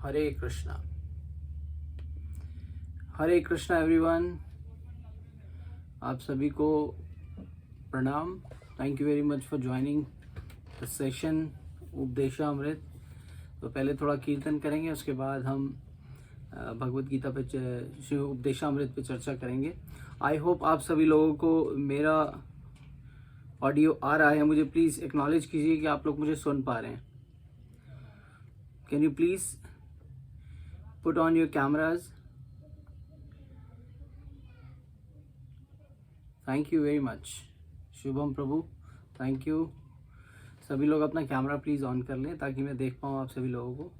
हरे Krishna everyone. आप सभी को प्रणाम। Thank you very much for joining the session Upadeshamrita. तो पहले थोड़ा कीर्तन करेंगे, उसके बाद हम भगवत गीता पे श्री उपदेशामृत पे चर्चा करेंगे। आई होप आप सभी लोगों को मेरा ऑडियो आ रहा है। मुझे प्लीज़ एक्नॉलेज कीजिए कि आप लोग मुझे सुन पा रहे हैं। Can you please put on your cameras? Thank you very much. Shubham Prabhu, thank you. सभी लोग अपना कैमरा प्लीज़ ऑन कर लें ताकि मैं देख पाऊँ आप सभी लोगों को।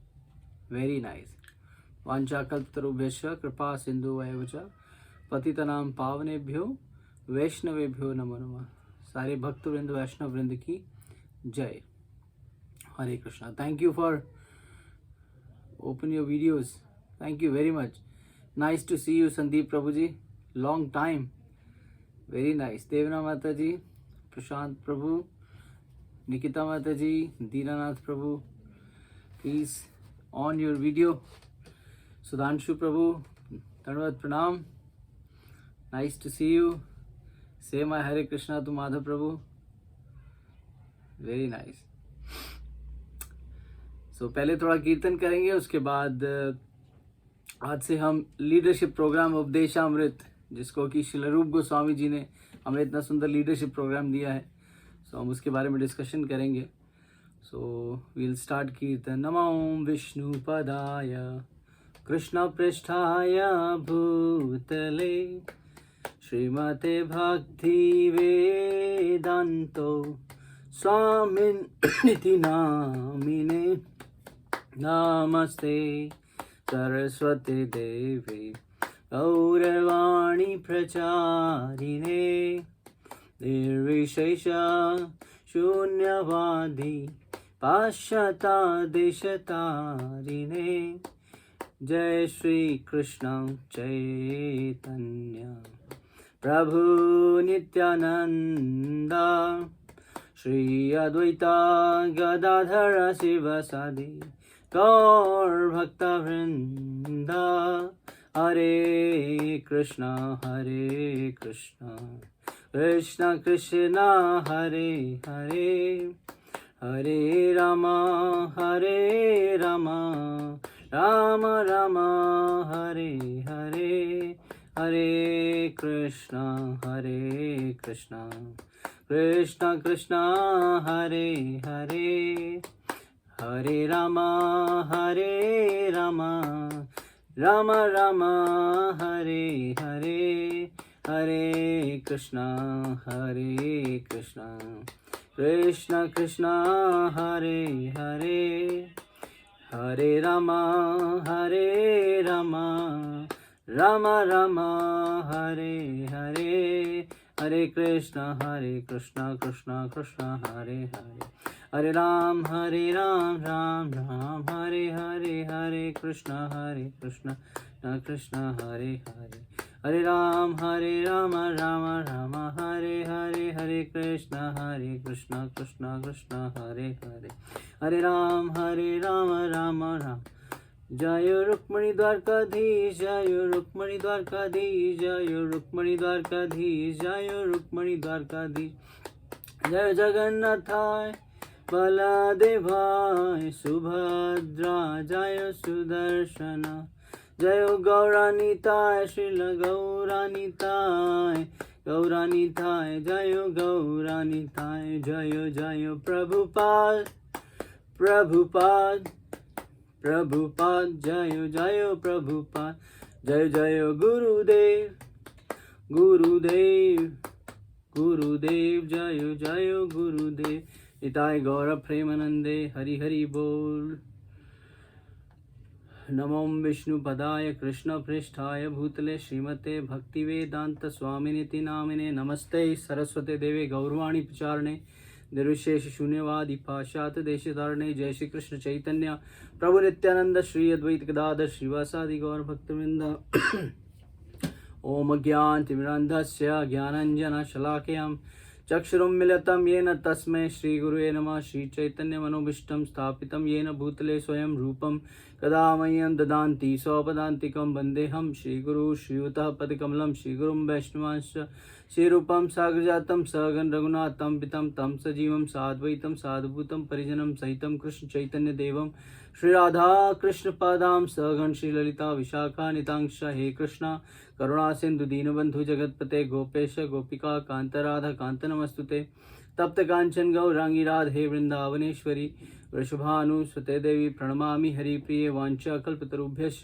Very nice. वाञ्छाकल्पतरुभ्यश्च कृपा सिन्धुभ्येव च पतितनां पावनेभ्यो वैष्णवेभ्यो नमो नमः। सारे भक्तवृंद वैष्णव वृंद की जय। Hare Krishna. Thank you for open your videos. Thank you very much. Nice to see you, Sandeep Prabhu ji. Long time. Very nice. Devna Mata ji, Prashant Prabhu, Nikita Mata ji, Dinanath Prabhu. Please on your video. Sudhanshu Prabhu, Dhanavad Pranam. Nice to see you. Say my Hare Krishna to Madhav Prabhu. Very nice. पहले थोड़ा कीर्तन करेंगे, उसके बाद आज से हम leadership programme Upadeshamrita, जिसको कि श्रील रूप गोस्वामी जी ने हमें इतना सुंदर लीडरशिप प्रोग्राम दिया है, हम उसके बारे में डिस्कशन करेंगे। वील स्टार्ट कीर्तन। नमो विष्णु पदाय कृष्ण पृष्ठाय भूतले श्रीमते भक्ति वेदांतो स्वामिनिति नामिने नमस्ते सरस्वती देवी गौरवाणी प्रचारिणे निर्विशेष शून्यवादी पाश्चाता देशतारिणे। जय श्री कृष्ण चैतन्य प्रभु नित्यानंद श्री अद्वैता गदाधर शिवसादि गौर भक्तवृंदा। हरे कृष्णा कृष्ण कृष्ण हरे हरे, हरे रामा राम राम हरे हरे। हरे कृष्णा कृष्ण कृष्ण हरे हरे, हरे रामा राम राम हरे हरे। हरे कृष्णा कृष्ण कृष्ण हरे हरे, हरे रामा राम राम हरे हरे। हरे कृष्णा कृष्ण कृष्ण हरे हरे, हरे राम राम राम हरे हरे। हरे कृष्णा कृष्ण हरे हरे, हरे राम राम राम हरे हरे। हरे कृष्णा कृष्ण कृष्ण हरे हरे, हरे राम राम राम। जय रुक्मणी द्वारकाधीश, जय रुक्मणी द्वारकाधीश, जय रुक्मणी द्वारकाधीश, जय रुक्मणी द्वारकाधीश। जय जगन्नाथाय बलदेवाय सुभद्रा, जय सुदर्शन, जय गौरानिताय श्रील गौरानिताय जय गौरानिताय। जय प्रभुपाद जय प्रभुपाद। जय गुरुदेव जय गुरुदेव। निताय गौर प्रेमानंदे हरि हरि बोल। नमो विष्णु पदाय कृष्ण पृष्ठाय भूतले श्रीमते भक्ति वेदांत स्वामिनिति नामिने नमस्ते सरस्वती देवे गौरवाणी प्रचारणे निर्विशेष शून्यवादी पाश्चात देशधारणे। जय श्री कृष्ण चैतन्य प्रभु नित्यानंद श्री अद्वैत गदाधर श्रीवासादि गौर भक्तवृंद। ओम ज्ञानतिमिरान्धस्य ज्ञानाञ्जनशलाकयां चक्षुरुन्मीलितं येन तस्मै श्रीगुरुवे नमः। श्रीचैतन्यमनोभीष्टं स्थापितं येन भूतले स्वयं रूपं कदा मह्यं ददान्ति स्वपदान्तिकं वन्देऽहं श्रीगुरुं श्रीयुतः पदकमलं। श्रीगुरुं वैष्णवांश्च श्रीरूपं साग्रजातं सहगण रघुनाथं पितं तं सजीवं साद्वैतं साधुभूतं परिजनं सहितं कृष्ण चैतन्यदेवं श्रीराधा कृष्णपादां सहगण श्रीललिता विशाखानितांश। हे कृष्णा करुणा सिंधु दीनबंधु जगतपते गोपेश गोपिका कांत राधा कांत नमस्तुते। तप्त कांचन गौरांगी राधे वृंदावनेश्वरी वृषभानुसुते देवी प्रणमामि हरिप्रिये। वाञ्छा कल्पतरुभ्यश्च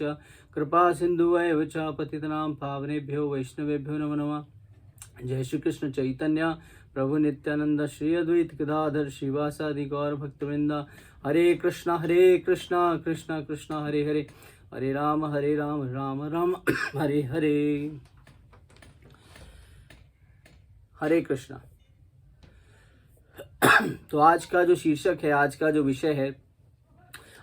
कृपा सिन्धुवैव च पतितनां पावनेभ्यो वैष्णवेभ्यो नमो नमः। जय श्री कृष्ण चैतन्य प्रभु नित्यानंद श्री अद्वैत गदाधर श्रीवासादि गौर भक्तवृंद। हरे कृष्णा कृष्णा कृष्णा हरे हरे, हरे राम राम राम हरे हरे। हरे कृष्णा। तो आज का जो शीर्षक है, आज का जो विषय है,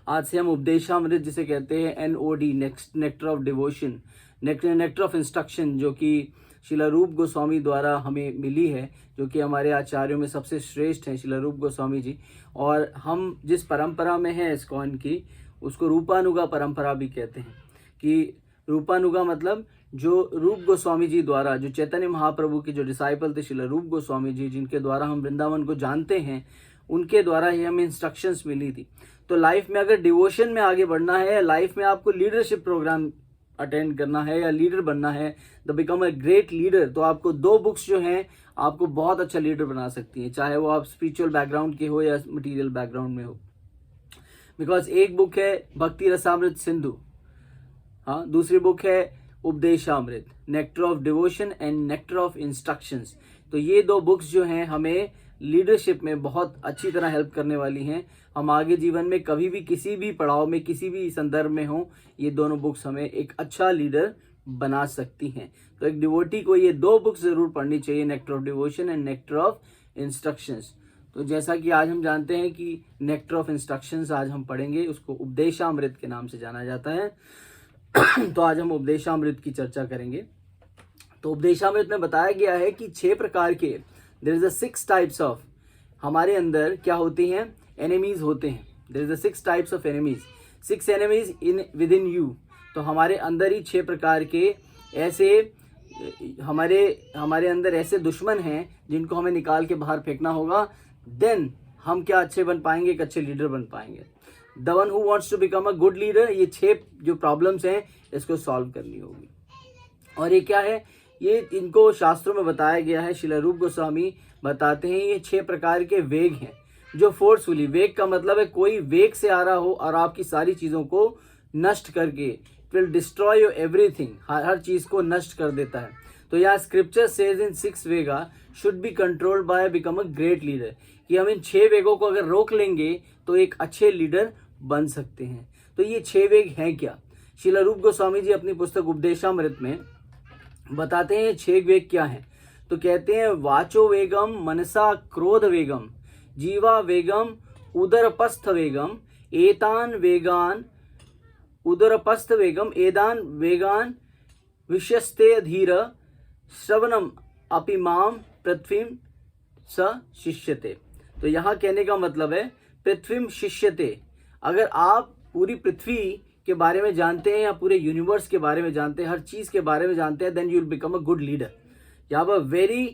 आज से हम उपदेशामृत जिसे कहते हैं NOD, nectar of devotion, nectar of instruction, जो कि शिला रूप गोस्वामी द्वारा हमें मिली है, जो कि हमारे आचार्यों में सबसे श्रेष्ठ हैं शिला रूप गोस्वामी जी। और हम जिस परंपरा में हैं इस्कॉन की, उसको रूपानुगा परंपरा भी कहते हैं। कि रूपानुगा मतलब जो रूप गोस्वामी जी द्वारा, जो चैतन्य महाप्रभु के जो डिसाइपल थे शिला रूप गोस्वामी जी, जिनके द्वारा हम वृंदावन को जानते हैं, उनके द्वारा ही हमें इंस्ट्रक्शंस मिली थी। तो लाइफ में अगर डिवोशन में आगे बढ़ना है, लाइफ में आपको लीडरशिप प्रोग्राम अटेंड करना है या लीडर बनना है, the become a great leader, तो आपको दो बुक्स जो हैं आपको बहुत अच्छा लीडर बना सकती हैं, चाहे वो आप स्पिरिचुअल बैकग्राउंड के हो या मटेरियल बैकग्राउंड में हो। बिकॉज एक बुक है भक्ति रसामृत सिंधु, हाँ, दूसरी बुक है Upadeshamrita, nectar of devotion and nectar of instructions. तो ये दो बुक्स जो हैं हमें लीडरशिप में बहुत अच्छी तरह हेल्प करने वाली हैं। हम आगे जीवन में कभी भी किसी भी पड़ाव में, किसी भी संदर्भ में हो, ये दोनों बुक्स हमें एक अच्छा लीडर बना सकती हैं। तो एक डिवोटी को ये दो बुक्स जरूर पढ़नी चाहिए, nectar of devotion and nectar of instructions. तो जैसा कि आज हम जानते हैं कि नेक्टर ऑफ इंस्ट्रक्शंस आज हम पढ़ेंगे, उसको उपदेशामृत के नाम से जाना जाता है। तो आज हम उपदेशामृत की चर्चा करेंगे। तो उपदेशामृत में बताया गया है कि 6 प्रकार के, there is a 6 types of, हमारे अंदर क्या होती हैं, एनिमीज होते हैं। There is a 6 types of enemies, 6 enemies in within you. तो हमारे अंदर ही 6 प्रकार के ऐसे हमारे अंदर ऐसे दुश्मन हैं जिनको हमें निकाल के बाहर फेंकना होगा। देन हम क्या अच्छे बन पाएंगे, एक अच्छे लीडर बन पाएंगे। The one who wants to become a good leader, ये 6 जो प्रॉब्लम्स हैं इसको सॉल्व करनी होगी। और ये क्या है, ये इनको शास्त्रों में बताया गया है। शिला रूप गोस्वामी बताते हैं ये 6 प्रकार के वेग हैं जो फोर्सफुली, वेग का मतलब है कोई वेग से आ रहा हो और आपकी सारी चीजों को नष्ट करके, it will destroy your everything, हर चीज को नष्ट कर देता है। तो यहाँ स्क्रिप्चर सेज इन 6 वेगा should be controlled by become a great leader, कि हम इन 6 वेगों को अगर रोक लेंगे तो एक अच्छे लीडर बन सकते हैं। तो ये 6 वेग हैं क्या? शिला रूप गोस्वामी जी अपनी पुस्तक उपदेशामृत में बताते हैं ये 6 वेग क्या हैं। तो कहते हैं वाचो वेगम मनसा क्रोध वेगम जीवा वेगम उदरपस्थ वेगम एतान वेगान उदरपस्थ वेगम एदान वेगान विश्यस्ते धीर श्रवणम अपिमाम पृथ्वीम स शिष्यते। तो यहाँ कहने का मतलब है पृथ्वीम शिष्यते, अगर आप पूरी पृथ्वी के बारे में जानते हैं या पूरे यूनिवर्स के बारे में जानते हैं, हर चीज के बारे में जानते हैं, then you will become a good leader. यहाँ पर very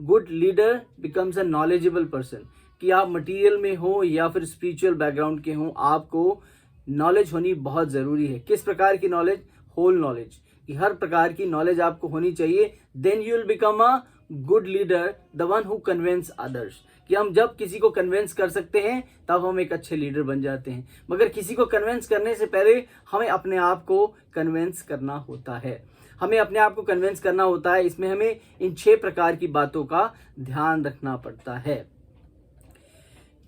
good leader becomes a knowledgeable person, कि आप मटेरियल में हो या फिर स्पिरिचुअल बैकग्राउंड के हो, आपको नॉलेज होनी बहुत जरूरी है। किस प्रकार की नॉलेज? होल नॉलेज, कि हर प्रकार की नॉलेज आपको होनी चाहिए। Then you will become a good leader, the one who convince others, कि हम जब किसी को कन्विंस कर सकते हैं तब हम एक अच्छे लीडर बन जाते हैं। मगर किसी को कन्विंस करने से पहले हमें अपने आप को कन्विंस करना होता है, हमें अपने आप को कन्विंस करना होता है। इसमें हमें इन 6 प्रकार की बातों का ध्यान रखना पड़ता है।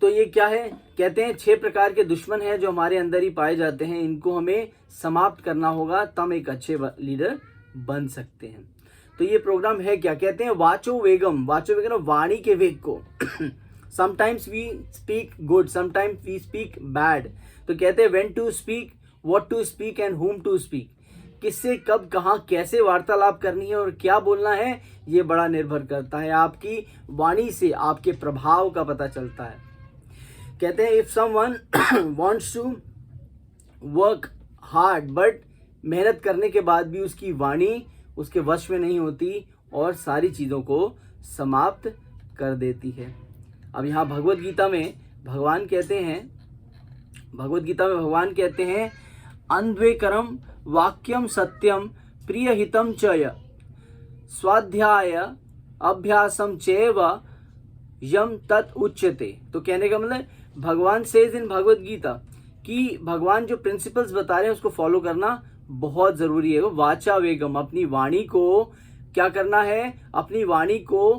तो ये क्या है, कहते हैं 6 प्रकार के दुश्मन हैं जो हमारे अंदर ही पाए जाते हैं, इनको हमें समाप्त करना होगा, तब एक अच्छे लीडर बन सकते हैं। तो ये प्रोग्राम है क्या, कहते हैं वाचो वेगम, वाचो वेगम वाणी के वेग को। Sometimes we speak good, sometimes we speak bad. तो कहते हैं when to speak, what to speak and whom to speak, किससे कब कहाँ कैसे वार्तालाप करनी है और क्या बोलना है, ये बड़ा निर्भर करता है। आपकी वाणी से आपके प्रभाव का पता चलता है। कहते हैं if someone wants to work hard but मेहनत करने के बाद भी उसकी वाणी उसके वश में नहीं होती और सारी चीज़ों को समाप्त कर देती है। अब यहाँ भगवत गीता में भगवान कहते हैं अन्ध्वेकरम वाक्यम सत्यम प्रियहितम च स्वाध्याय अभ्यासम चैव यम तत् उच्यते। तो कहने का मतलब भगवान सेज इन भगवत गीता कि भगवान जो प्रिंसिपल्स बता रहे हैं उसको फॉलो करना बहुत जरूरी है। वाचा वेगम, अपनी वाणी को क्या करना है, अपनी वाणी को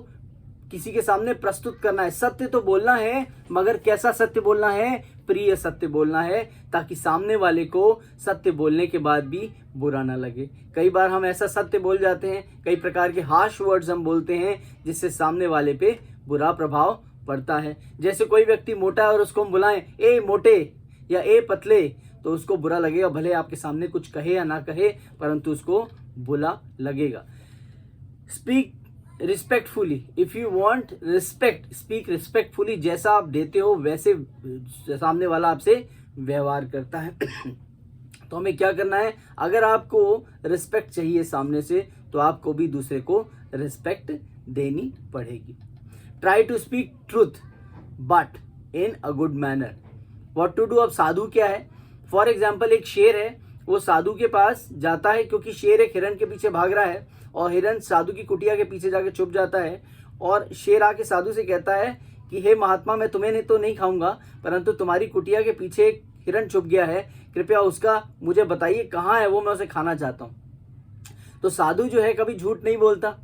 किसी के सामने प्रस्तुत करना है। सत्य तो बोलना है, मगर कैसा सत्य बोलना है, प्रिय सत्य बोलना है, ताकि सामने वाले को सत्य बोलने के बाद भी बुरा ना लगे। कई बार हम ऐसा सत्य बोल जाते हैं, कई प्रकार के हार्श वर्ड्स हम बोलते हैं जिससे सामने वाले पे बुरा प्रभाव पड़ता है। जैसे कोई व्यक्ति मोटा है और उसको हम बुलाएं ए मोटे या ए पतले, तो उसको बुरा लगेगा, भले आपके सामने कुछ कहे या ना कहे, परंतु उसको बुरा लगेगा। Speak respectfully, if you want respect speak respectfully. जैसा आप देते हो वैसे सामने वाला आपसे व्यवहार करता है। तो हमें क्या करना है, अगर आपको रिस्पेक्ट चाहिए सामने से, तो आपको भी दूसरे को रिस्पेक्ट देनी पड़ेगी। Try to speak truth but in a good manner. What to do. अब साधु क्या है, फॉर एग्जाम्पल एक शेर है, वो साधु के पास जाता है क्योंकि शेर एक हिरण के पीछे भाग रहा है और हिरण साधु की कुटिया के पीछे जाके छुप जाता है। और शेर आके साधु से कहता है कि हे महात्मा, मैं तुम्हें तो नहीं खाऊंगा, परंतु तुम्हारी कुटिया के पीछे एक हिरण छुप गया है, कृपया उसका मुझे बताइए कहाँ है वो, मैं उसे खाना चाहता हूँ। तो साधु जो है कभी झूठ नहीं बोलता।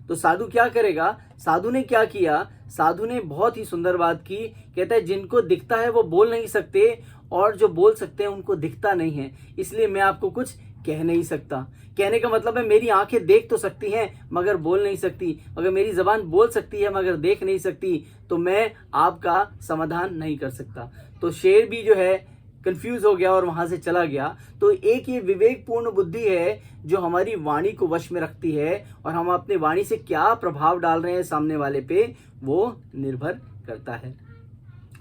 तो साधु क्या करेगा, साधु ने क्या किया, साधु ने बहुत ही सुंदर बात की। कहता है जिनको दिखता है वो बोल नहीं सकते और जो बोल सकते हैं उनको दिखता नहीं है, इसलिए मैं आपको कुछ कह नहीं सकता। कहने का मतलब है मेरी आंखें देख तो सकती हैं मगर बोल नहीं सकती, मगर मेरी जबान बोल सकती है मगर देख नहीं सकती, तो मैं आपका समाधान नहीं कर सकता। तो शेर भी जो है कंफ्यूज हो गया और वहां से चला गया। तो एक ये विवेकपूर्ण बुद्धि है जो हमारी वाणी को वश में रखती है, और हम अपने वाणी से क्या प्रभाव डाल रहे हैं सामने वाले पे, वो निर्भर करता है।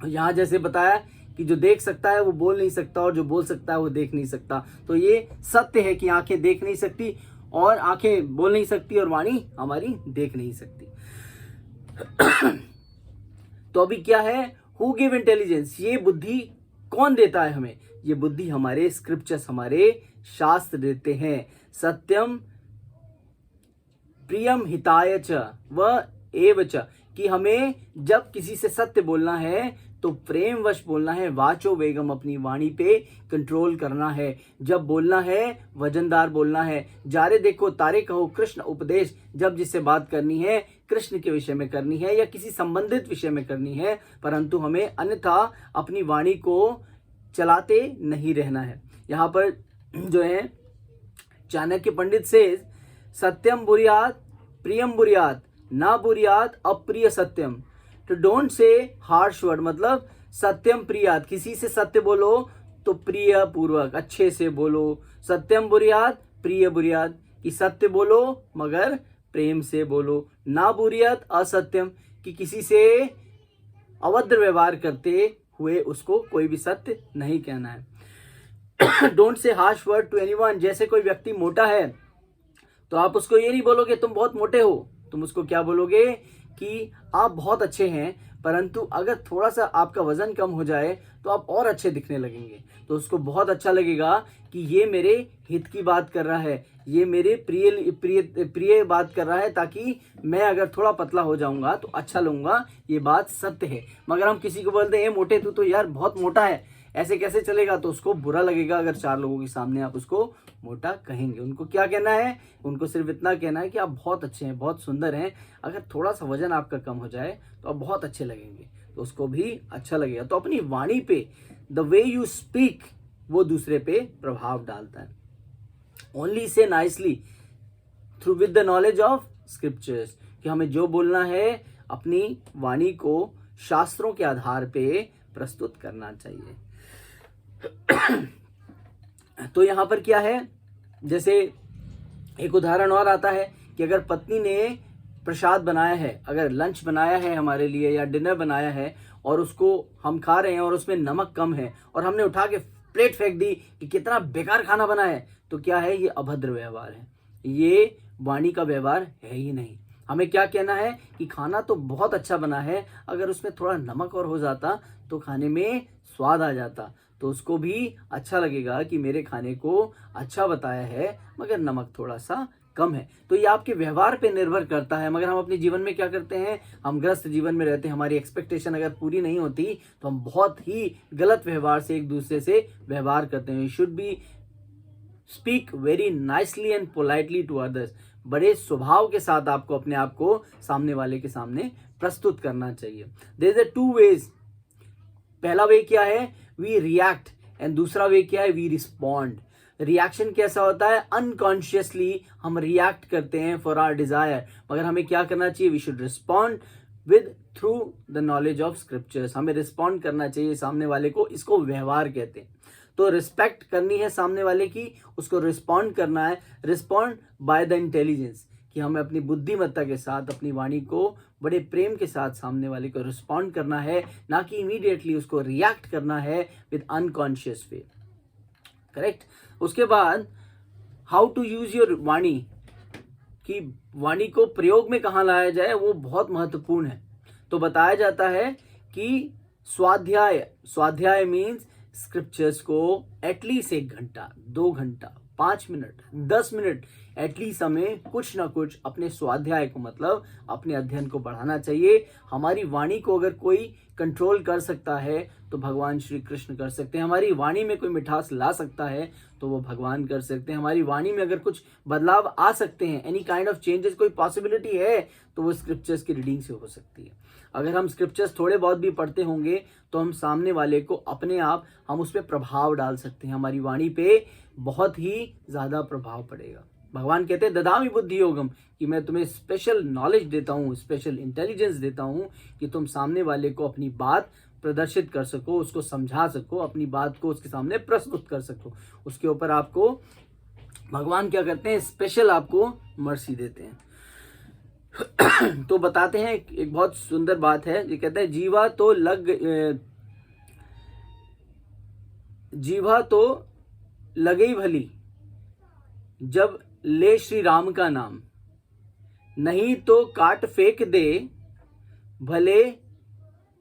यहाँ जैसे बताया कि जो देख सकता है वो बोल नहीं सकता और जो बोल सकता है वो देख नहीं सकता। तो ये सत्य है कि आंखें देख नहीं सकती और आंखें बोल नहीं सकती और वाणी हमारी देख नहीं सकती। तो अभी क्या है, हु गिव इंटेलिजेंस, ये बुद्धि कौन देता है हमें, ये बुद्धि हमारे स्क्रिप्चर्स, हमारे शास्त्र देते हैं। सत्यम प्रियम हिताय च व एव च, कि हमें जब किसी से सत्य बोलना है तो प्रेम वश बोलना है। वाचो वेगम, अपनी वाणी पे कंट्रोल करना है। जब बोलना है वजनदार बोलना है। जारे देखो तारे कहो कृष्ण उपदेश, जब जिससे बात करनी है कृष्ण के विषय में करनी है या किसी संबंधित विषय में करनी है, परंतु हमें अन्यथा अपनी वाणी को चलाते नहीं रहना है। यहाँ पर जो है चाणक्य पंडित से सत्यम बुरियात प्रियम बुरियात ना बुरियात अप्रिय सत्यम। तो डोंट से हार्श वर्ड, मतलब सत्यम प्रियात, किसी से सत्य बोलो तो प्रिय पूर्वक अच्छे से बोलो। सत्यम बुरियात प्रिय बुरियात, कि सत्य बोलो मगर प्रेम से बोलो। ना बुरियात असत्यम, कि किसी से अभद्र व्यवहार करते हुए उसको कोई भी सत्य नहीं कहना है। Don't say harsh word to anyone. जैसे कोई व्यक्ति मोटा है तो आप उसको ये नहीं बोलोगे तुम बहुत मोटे हो, तुम उसको क्या बोलोगे कि आप बहुत अच्छे हैं, परंतु अगर थोड़ा सा आपका वजन कम हो जाए तो आप और अच्छे दिखने लगेंगे। तो उसको बहुत अच्छा लगेगा कि ये मेरे हित की बात कर रहा है, ये मेरे प्रिय बात कर रहा है, ताकि मैं अगर थोड़ा पतला हो जाऊंगा तो अच्छा लगूंगा। ये बात सत्य है। मगर हम किसी को बोलते हैं मोटे, तू तो यार बहुत मोटा है, ऐसे कैसे चलेगा, तो उसको बुरा लगेगा। अगर चार लोगों के सामने आप उसको मोटा कहेंगे, उनको क्या कहना है, उनको सिर्फ इतना कहना है कि आप बहुत अच्छे हैं, बहुत सुंदर हैं, अगर थोड़ा सा वजन आपका कम हो जाए तो आप बहुत अच्छे लगेंगे, तो उसको भी अच्छा लगेगा। तो अपनी वाणी पे द वे यू स्पीक वो दूसरे पे प्रभाव डालता है। Only say nicely through with the knowledge of scriptures, कि हमें जो बोलना है अपनी वाणी को शास्त्रों के आधार पे प्रस्तुत करना चाहिए। तो यहां पर क्या है, जैसे एक उदाहरण और आता है कि अगर पत्नी ने प्रसाद बनाया है, अगर लंच बनाया है हमारे लिए या डिनर बनाया है और उसको हम खा रहे हैं और उसमें नमक कम है और हमने उठा के प्लेट फेंक दी कि कितना बेकार खाना बना है, तो क्या है, ये अभद्र व्यवहार है, ये वाणी का व्यवहार है ही नहीं। हमें क्या कहना है कि खाना तो बहुत अच्छा बना है, अगर उसमें थोड़ा नमक और हो जाता तो खाने में स्वाद आ जाता, तो उसको भी अच्छा लगेगा कि मेरे खाने को अच्छा बताया है मगर नमक थोड़ा सा कम है। तो ये आपके व्यवहार पे निर्भर करता है। मगर हम अपने जीवन में क्या करते हैं, हम ग्रस्त जीवन में रहते हैं, हमारी एक्सपेक्टेशन अगर पूरी नहीं होती तो हम बहुत ही गलत व्यवहार से एक दूसरे से व्यवहार करते हैं। You should be speak very nicely and politely to others. बड़े स्वभाव के साथ आपको अपने आप को सामने वाले के सामने प्रस्तुत करना चाहिए। There is 2 ways. पहला वे क्या है, वी रिएक्ट, एंड दूसरा वे क्या है, वी रिस्पॉन्ड। रिएक्शन कैसा होता है, अनकॉन्शियसली हम रिएक्ट करते हैं फॉर आवर डिजायर, मगर हमें क्या करना चाहिए, we should respond with through the knowledge of scriptures. हमें रिस्पॉन्ड करना चाहिए सामने वाले को, इसको व्यवहार कहते हैं। तो रिस्पेक्ट करनी है सामने वाले की, उसको रिस्पॉन्ड करना है, रिस्पॉन्ड बाय द इंटेलिजेंस, कि हमें अपनी बुद्धिमत्ता के साथ अपनी वाणी को बड़े प्रेम के साथ सामने वाले को रिस्पॉन्ड करना है, ना कि इमीडिएटली उसको रिएक्ट करना है विद अनकॉन्शियस वे। करेक्ट। उसके बाद हाउ टू यूज योर वाणी, कि वाणी को प्रयोग में कहाँ लाया जाए, वो बहुत महत्वपूर्ण है। तो बताया जाता है कि स्वाध्याय मीन्स स्क्रिप्चर्स को एटलीस्ट 1 घंटा, 2 घंटा, 5 मिनट, 10 मिनट एटलीस्ट हमें कुछ ना कुछ अपने स्वाध्याय को, मतलब अपने अध्ययन को बढ़ाना चाहिए। हमारी वाणी को अगर कोई कंट्रोल कर सकता है तो भगवान श्री कृष्ण कर सकते हैं। हमारी वाणी में कोई मिठास ला सकता है तो वो भगवान कर सकते हैं। हमारी वाणी में अगर कुछ बदलाव आ सकते हैं, एनी काइंड ऑफ चेंजेस, कोई पॉसिबिलिटी है, तो वो स्क्रिप्चर्स की रीडिंग से हो सकती है। अगर हम स्क्रिप्चर्स थोड़े बहुत भी पढ़ते होंगे तो हम सामने वाले को अपने आप हम उस पर प्रभाव डाल सकते हैं, हमारी वाणी पे बहुत ही ज्यादा प्रभाव पड़ेगा। भगवान कहते हैं ददामि बुद्धि योगम, कि मैं तुम्हें स्पेशल नॉलेज देता हूँ, स्पेशल इंटेलिजेंस देता हूँ कि तुम सामने वाले को अपनी बात प्रदर्शित कर सको, उसको समझा सको, अपनी बात को उसके सामने प्रस्तुत कर सको। उसके ऊपर आपको भगवान क्या करते हैं, स्पेशल आपको मर्सी देते हैं। तो बताते हैं एक बहुत सुंदर बात है, ये कहते हैं जीवा तो लगे भली जब ले श्री राम का नाम, नहीं तो काट फेंक दे भले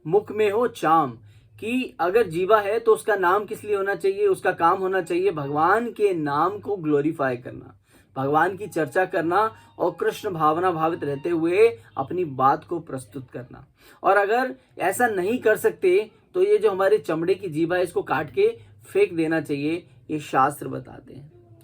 मुख में हो चाम। कि अगर जीवा है तो उसका नाम किस लिए होना चाहिए, उसका काम होना चाहिए भगवान के नाम को ग्लोरीफाई करना, भगवान की चर्चा करना और कृष्ण भावना भावित रहते हुए अपनी बात को प्रस्तुत करना। और अगर ऐसा नहीं कर सकते तो ये जो हमारे चमड़े की जीवा है इसको काट के फेंक देना चाहिए, ये शास्त्र बताते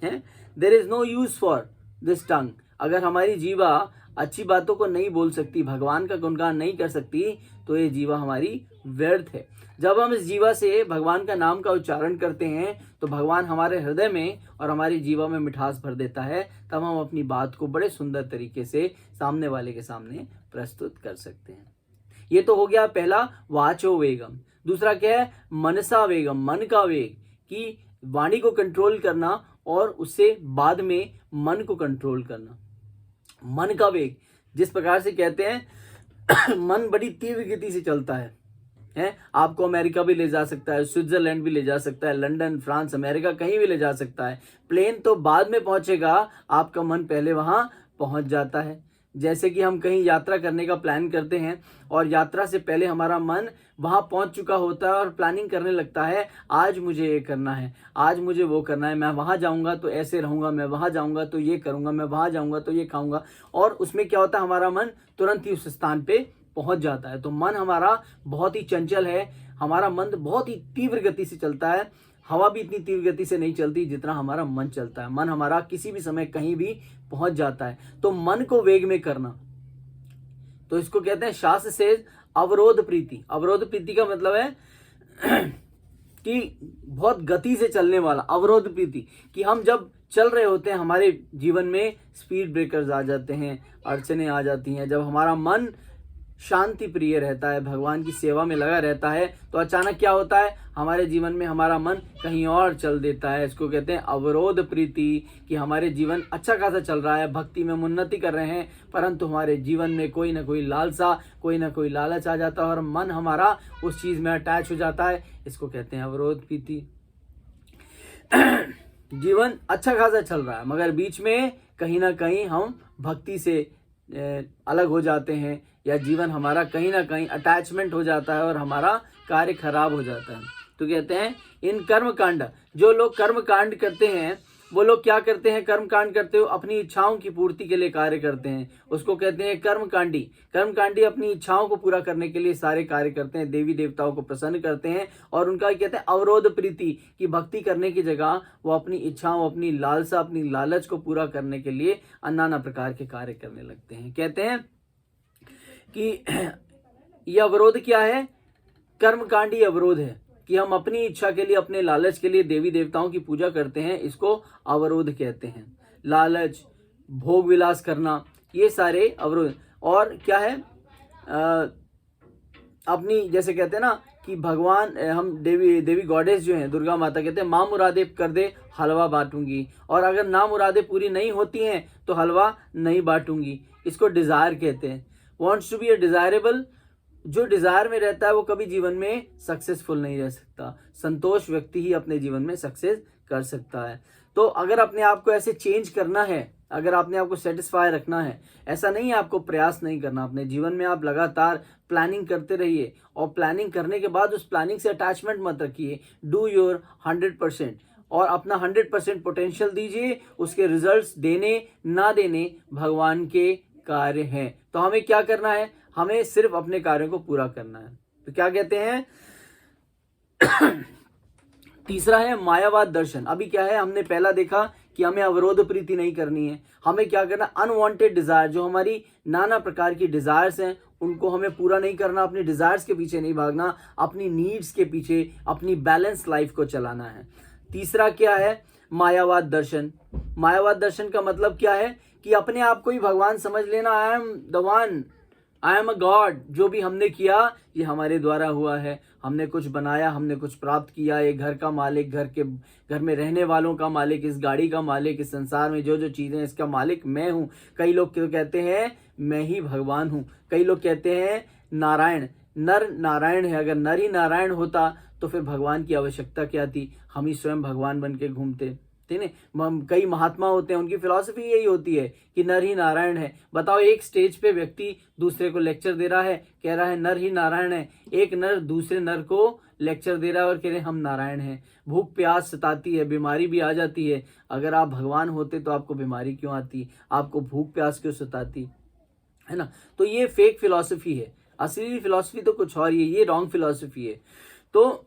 हैं। There is no use for this tongue. अगर हमारी जीवा अच्छी बातों को नहीं बोल सकती, भगवान का गुणगान नहीं कर सकती, तो ये जीवा हमारी व्यर्थ है। जब हम इस जीवा से भगवान का नाम का उच्चारण करते हैं तो भगवान हमारे हृदय में और हमारी जीवा में मिठास भर देता है, तब हम अपनी बात को बड़े सुंदर तरीके से सामने वाले के सामने प्रस्तुत कर सकते हैं। ये तो हो गया पहला, वाचो वेगम। दूसरा क्या है, मनसा वेगम, मन का वेग, कि वाणी को कंट्रोल करना और उससे बाद में मन को कंट्रोल करना। मन का वेग, जिस प्रकार से कहते हैं मन बड़ी तीव्र गति से चलता है, आपको अमेरिका भी ले जा सकता है, स्विट्जरलैंड भी ले जा सकता है, लंदन, फ्रांस, अमेरिका कहीं भी ले जा सकता है। प्लेन तो बाद में पहुंचेगा, आपका मन पहले वहां पहुंच जाता है। जैसे कि हम कहीं यात्रा करने का प्लान करते हैं और यात्रा से पहले हमारा मन वहां पहुंच चुका होता है और प्लानिंग करने लगता है, आज मुझे ये करना है, आज मुझे वो करना है, मैं वहां जाऊंगा तो ऐसे रहूंगा, मैं वहां जाऊंगा तो ये करूंगा, मैं वहां जाऊंगा तो ये खाऊंगा। और उसमें क्या होता है, हमारा मन तुरंत ही उस स्थान पे पहुंच जाता है। तो मन हमारा बहुत ही चंचल है, हमारा मन बहुत ही तीव्र गति से चलता है। हवा भी इतनी तीव्र गति से नहीं चलती जितना हमारा मन चलता है। मन हमारा किसी भी समय कहीं भी पहुंच जाता है। तो मन को वेग में करना, तो इसको कहते हैं, शास्त्र से अवरोध प्रीति। अवरोध प्रीति का मतलब है कि बहुत गति से चलने वाला। अवरोध प्रीति, कि हम जब चल रहे होते हैं, हमारे जीवन में स्पीड ब्रेकर्स आ जाते हैं, अड़चने आ जाती हैं। जब हमारा मन शांति प्रिय रहता है, भगवान की सेवा में लगा रहता है, तो अचानक क्या होता है, हमारे जीवन में हमारा मन कहीं और चल देता है। इसको कहते हैं अवरोध प्रीति, कि हमारे जीवन अच्छा खासा चल रहा है, भक्ति में उन्नति कर रहे हैं, परंतु हमारे जीवन में कोई ना कोई लालसा, कोई ना कोई लालच आ जाता है और मन हमारा उस चीज में अटैच हो जाता है। इसको कहते हैं अवरोध प्रीति। जीवन अच्छा खासा चल रहा है, मगर बीच में कहीं ना कहीं हम भक्ति से अलग हो जाते हैं, या जीवन हमारा कहीं ना कहीं अटैचमेंट हो जाता है और हमारा कार्य खराब हो जाता है। तो कहते हैं इन कर्म कांड, जो लोग कर्म कांड करते हैं वो लोग क्या करते हैं, कर्म कांड करते हुए अपनी इच्छाओं की पूर्ति के लिए कार्य करते हैं, उसको कहते हैं कर्मकांडी। कर्मकांडी अपनी इच्छाओं को पूरा करने के लिए सारे कार्य करते हैं, देवी देवताओं को प्रसन्न करते हैं, और उनका कहते हैं अवरोध प्रीति, कि भक्ति करने की जगह वो अपनी इच्छाओं, अपनी लालसा, अपनी लालच को पूरा करने के लिए नाना प्रकार के कार्य करने लगते हैं। कहते हैं कि यह अवरोध क्या है, कर्मकांडी अवरोध है, कि हम अपनी इच्छा के लिए, अपने लालच के लिए देवी देवताओं की पूजा करते हैं, इसको अवरोध कहते हैं। लालच, भोग विलास करना, ये सारे अवरोध। और क्या है, अपनी जैसे कहते हैं ना कि भगवान, हम देवी गॉडेस जो हैं, दुर्गा माता कहते हैं माँ मुरादे कर दे हलवा बांटूंगी, और अगर ना मुरादे पूरी नहीं होती हैं तो हलवा नहीं बांटूंगी। इसको डिजायर कहते हैं। Wants to be a desirable, जो डिजायर में रहता है वो कभी जीवन में सक्सेसफुल नहीं रह सकता। संतोष व्यक्ति ही अपने जीवन में सक्सेस कर सकता है। तो अगर अपने आप को ऐसे चेंज करना है, अगर अपने आप को सेटिस्फाई रखना है, ऐसा नहीं है आपको प्रयास नहीं करना, अपने जीवन में आप लगातार प्लानिंग करते रहिए, और प्लानिंग करने के बाद उस प्लानिंग से अटैचमेंट मत रखिए। डू योर 100%, और अपना 100% पोटेंशियल दीजिए। उसके रिजल्ट्स देने ना देने भगवान के कार्य हैं। तो हमें क्या करना है, हमें सिर्फ अपने कार्यों को पूरा करना है। तो क्या कहते हैं तीसरा है मायावाद दर्शन। अभी क्या है, हमने पहला देखा कि हमें अवरोध प्रीति नहीं करनी है, हमें क्या करना, अनवांटेड डिजायर, जो हमारी नाना प्रकार की डिजायर्स हैं उनको हमें पूरा नहीं करना, अपनी डिजायर्स के पीछे नहीं भागना, अपनी नीड्स के पीछे अपनी बैलेंस लाइफ को चलाना है। तीसरा क्या है, मायावाद दर्शन। मायावाद दर्शन का मतलब क्या है कि अपने आप को ही भगवान समझ लेना। I am the one, I am a God, जो भी हमने किया ये हमारे द्वारा हुआ है, हमने कुछ बनाया, हमने कुछ प्राप्त किया, ये घर का मालिक, घर में रहने वालों का मालिक, इस गाड़ी का मालिक, इस संसार में जो जो चीजें, इसका मालिक मैं हूँ। कई लोग कहते हैं मैं ही भगवान हूँ, कई लोग कहते हैं नारायण, नर नारायण है। अगर नर ही नारायण होता तो फिर भगवान की आवश्यकता क्या थी, हम ही स्वयं भगवान बन के घूमते, ठीक है। कई महात्मा होते हैं, उनकी फिलॉसफी यही होती है कि नर ही नारायण है। बताओ, एक स्टेज पे व्यक्ति दूसरे को लेक्चर दे रहा है, कह रहा है नर ही नारायण है। एक नर दूसरे नर को लेक्चर दे रहा है और कह रहे हम नारायण हैं। भूख प्यास सताती है, बीमारी भी आ जाती है। अगर आप भगवान होते तो आपको बीमारी क्यों आती, आपको भूख प्यास क्यों सताती, है ना। तो ये फेक फिलॉसफी है, असली फिलॉसफी तो कुछ और ही है, ये रॉन्ग फिलॉसफी है। तो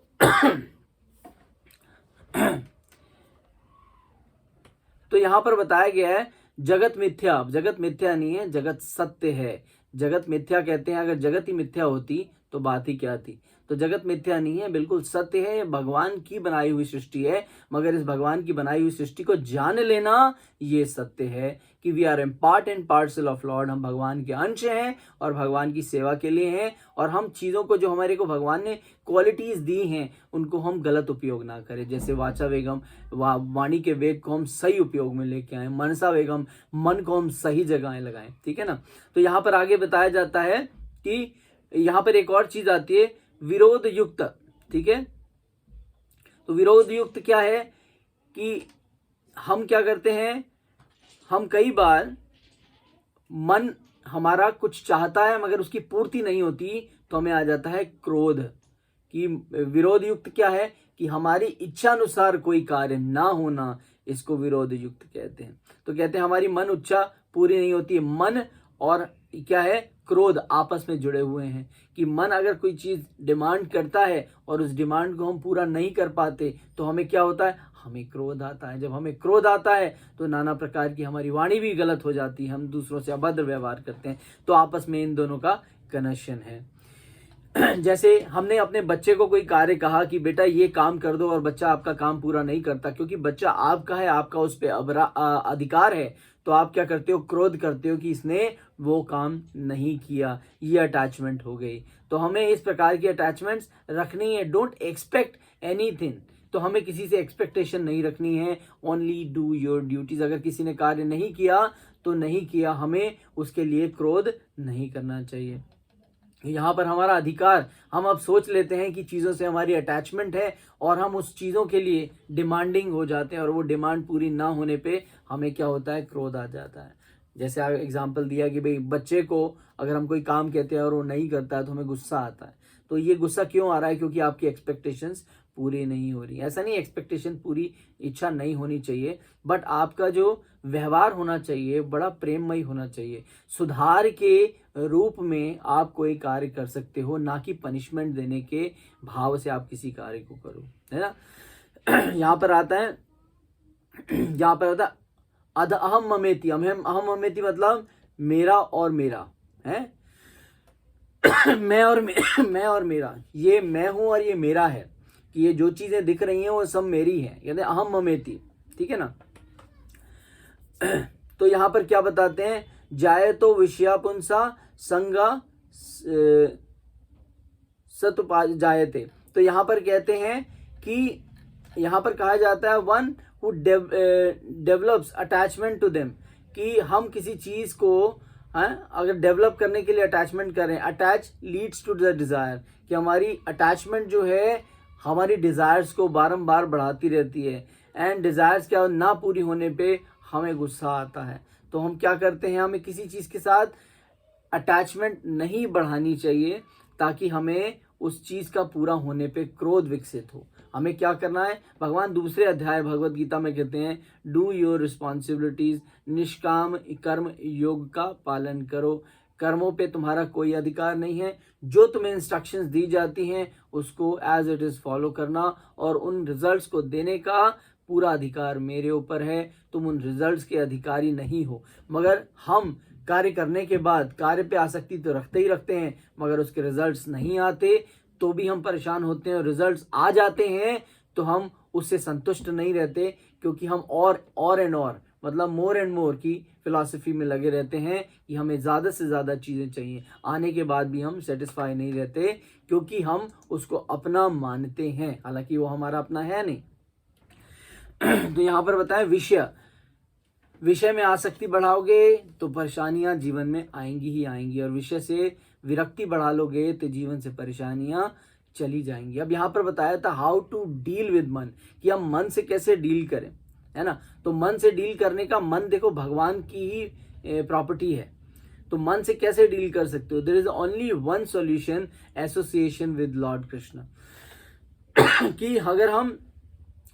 तो यहां पर बताया गया है जगत मिथ्या। जगत मिथ्या नहीं है, जगत सत्य है। जगत मिथ्या कहते हैं, अगर जगत ही मिथ्या होती तो बात ही क्या थी। तो जगत मिथ्या नहीं है, बिल्कुल सत्य है, भगवान की बनाई हुई सृष्टि है। मगर इस भगवान की बनाई हुई सृष्टि को जान लेना ये सत्य है कि we are am part and parcel of Lord. हम भगवान के अंश हैं और भगवान की सेवा के लिए हैं, और हम चीज़ों को, जो हमारे को भगवान ने क्वालिटीज़ दी हैं, उनको हम गलत उपयोग ना करें। जैसे वाचा वेगम, वाणी के वेग को हम सही उपयोग में लेके आए, मनसा वेगम, मन को हम सही जगह लगाएं, ठीक है ना। तो यहाँ पर आगे बताया जाता है कि यहाँ पर एक और चीज आती है, विरोध युक्त, ठीक है। तो विरोध युक्त क्या है कि हम क्या करते हैं, हम कई बार मन हमारा कुछ चाहता है मगर उसकी पूर्ति नहीं होती तो हमें आ जाता है क्रोध। कि विरोध युक्त क्या है कि हमारी इच्छा अनुसार कोई कार्य ना होना, इसको विरोध युक्त कहते हैं। तो कहते हैं हमारी मन इच्छा पूरी नहीं होती है। मन और क्या है, क्रोध आपस में जुड़े हुए हैं कि मन अगर कोई चीज डिमांड करता है और उस डिमांड को हम पूरा नहीं कर पाते तो हमें क्या होता है, हमें क्रोध आता है। जब हमें क्रोध आता है तो नाना प्रकार की हमारी वाणी भी गलत हो जाती है, हम दूसरों से अभद्र व्यवहार करते हैं। तो आपस में इन दोनों का कनेक्शन है। जैसे हमने अपने बच्चे को कोई कार्य कहा कि बेटा ये काम कर दो, और बच्चा आपका काम पूरा नहीं करता, क्योंकि बच्चा आपका है, आपका उस पर अधिकार है, तो आप क्या करते हो, क्रोध करते हो कि इसने वो काम नहीं किया। ये अटैचमेंट हो गई। तो हमें इस प्रकार की अटैचमेंट्स रखनी है। Don't expect anything. तो हमें किसी से एक्सपेक्टेशन नहीं रखनी है। Only do your duties. अगर किसी ने कार्य नहीं किया तो नहीं किया, हमें उसके लिए क्रोध नहीं करना चाहिए। यहाँ पर हमारा अधिकार, हम अब सोच लेते हैं कि चीज़ों से हमारी अटैचमेंट है और हम उस चीज़ों के लिए डिमांडिंग हो जाते हैं, और वो डिमांड पूरी ना होने पे हमें क्या होता है, क्रोध आ जाता है। जैसे एग्जांपल दिया कि भाई बच्चे को अगर हम कोई काम कहते हैं और वो नहीं करता है तो हमें गुस्सा आता है। तो ये गुस्सा क्यों आ रहा है, क्योंकि आपकी एक्सपेक्टेशंस पूरी नहीं हो रही। ऐसा नहीं एक्सपेक्टेशन पूरी इच्छा नहीं होनी चाहिए, बट आपका जो व्यवहार होना चाहिए बड़ा प्रेममय होना चाहिए। सुधार के रूप में आप कोई कार्य कर सकते हो, ना कि पनिशमेंट देने के भाव से आप किसी कार्य को करो, है ना। यहाँ पर आता है, यहाँ पर आता है अध अहम ममेति। अहम ममेति मतलब मेरा और मेरा है। मैं और मेरा, ये मैं हूं और ये मेरा है, कि ये जो चीजें दिख रही हैं वो सब मेरी है, यानी अहम ममेति। ठीक है ना। तो यहां पर क्या बताते हैं, जाए तो विषयापुंसा संगा सतुपा जायते। तो यहां पर कहते हैं कि यहां पर कहा जाता है one who develops attachment to them, कि हम किसी चीज को अगर डेवलप करने के लिए अटैचमेंट करें, attach leads to the desire, कि हमारी अटैचमेंट जो है हमारी डिजायर्स को बारंबार बढ़ाती रहती है। एंड डिजायर्स क्या ना पूरी होने पे हमें गुस्सा आता है। तो हम क्या करते हैं, हमें किसी चीज के साथ अटैचमेंट नहीं बढ़ानी चाहिए, ताकि हमें उस चीज का पूरा होने पे क्रोध विकसित हो। हमें क्या करना है, भगवान दूसरे अध्याय भगवत गीता में कहते हैं, डू योर रिस्पॉन्सिबिलिटीज, निष्काम कर्म योग का पालन करो। कर्मों पे तुम्हारा कोई अधिकार नहीं है। जो तुम्हें इंस्ट्रक्शंस दी जाती हैं उसको एज इट इज फॉलो करना, और उन रिजल्ट्स को देने का पूरा अधिकार मेरे ऊपर है। तुम उन रिजल्ट्स के अधिकारी नहीं हो। मगर हम कार्य करने के बाद कार्य पे आसक्ति तो रखते ही रखते हैं, मगर उसके रिजल्ट्स नहीं आते तो भी हम परेशान होते हैं, और रिजल्ट्स आ जाते हैं तो हम उससे संतुष्ट नहीं रहते, क्योंकि हम और एंड और मतलब मोर एंड मोर की फिलॉसफी में लगे रहते हैं कि हमें ज़्यादा से ज़्यादा चीज़ें चाहिए। आने के बाद भी हम सेटिस्फाई नहीं रहते, क्योंकि हम उसको अपना मानते हैं, हालांकि वो हमारा अपना है नहीं। तो यहाँ पर बताएं, विषय में आसक्ति बढ़ाओगे तो परेशानियां जीवन में आएंगी ही आएंगी, और विषय से विरक्ति बढ़ा लोगे तो जीवन से परेशानियां चली जाएंगी। अब यहाँ पर बताया था हाउ टू डील विद मन, कि हम मन से कैसे डील करें, है ना। तो मन से डील करने का, मन देखो भगवान की ही प्रॉपर्टी है, तो मन से कैसे डील कर सकते हो। There is only one solution, association with Lord Krishna. कि अगर हम